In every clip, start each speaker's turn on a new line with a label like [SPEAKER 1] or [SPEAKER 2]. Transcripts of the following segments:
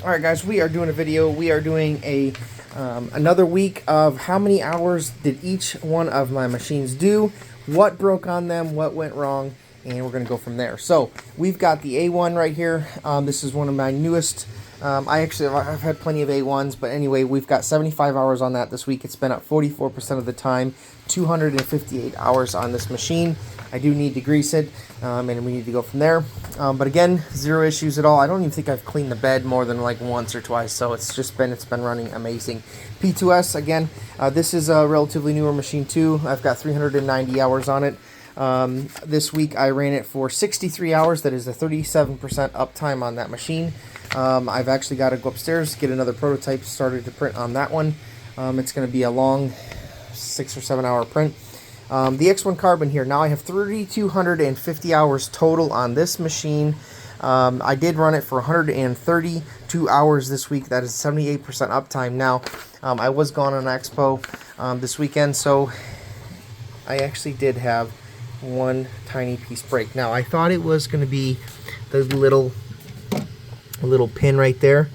[SPEAKER 1] Alright guys, we are doing a video. We are doing another week of how many hours did each one of my machines do, what broke on them, what went wrong, and we're going to go from there. So we've got the A1 right here. This is one of my newest. I've had plenty of A1s, but anyway, we've got 75 hours on that this week. It's been up 44% of the time, 258 hours on this machine. I do need to grease it, and we need to go from there. But again, zero issues at all. I don't even think I've cleaned the bed more than like once or twice, so it's been running amazing. P2S again. This is a relatively newer machine too. I've got 390 hours on it. This week I ran it for 63 hours. That is a 37% uptime on that machine. I've actually got to go upstairs, get another prototype started to print on that one. It's going to be a long 6 or 7 hour print. The X1 Carbon here. Now I have 3,250 hours total on this machine. I did run it for 132 hours this week. That is 78% uptime. Now, I was gone on Expo this weekend, so I actually did have one tiny piece break. Now, I thought it was going to be the little pin right there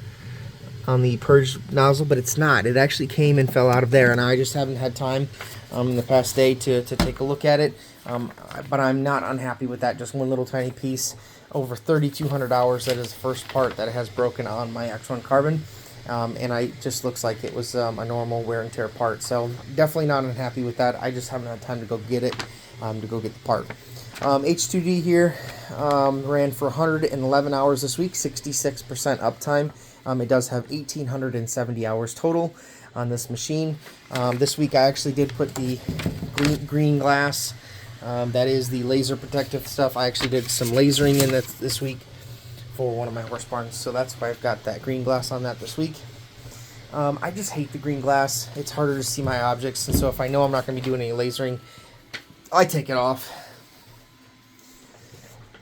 [SPEAKER 1] on the purge nozzle, but it's not. It actually came and fell out of there, and I just haven't had time in the past day to take a look at it. But I'm not unhappy with that. Just one little tiny piece. Over 3,200 hours. That is the first part that has broken on my X1 Carbon. And it just looks like it was a normal wear and tear part. So definitely not unhappy with that. I just haven't had time to go get it, to go get the part. H2D here ran for 111 hours this week, 66% uptime. It does have 1,870 hours total on this machine. This week I actually did put the green glass. That is the laser protective stuff. I actually did some lasering in this week for one of my horse barns, so that's why I've got that green glass on that this week. I just hate the green glass. It's harder to see my objects, and so if I know I'm not going to be doing any lasering, I take it off.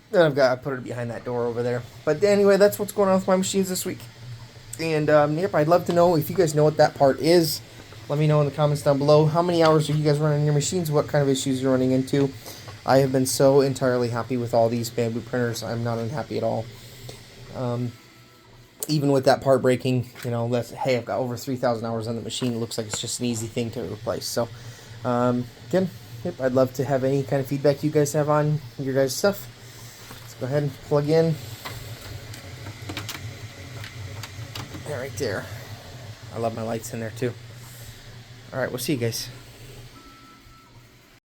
[SPEAKER 1] Then I put it behind that door over there. But anyway, that's what's going on with my machines this week. And yep, I'd love to know if you guys know what that part is. Let me know in the comments down below. How many hours are you guys running your machines? What kind of issues you're running into? I have been so entirely happy with all these Bambu printers. I'm not unhappy at all. Even with that part breaking, you know, hey, I've got over 3,000 hours on the machine. It looks like it's just an easy thing to replace. So, again, yep, I'd love to have any kind of feedback you guys have on your guys' stuff. Let's go ahead and plug in. Yeah, right there. I love my lights in there too. Alright, we'll see you guys.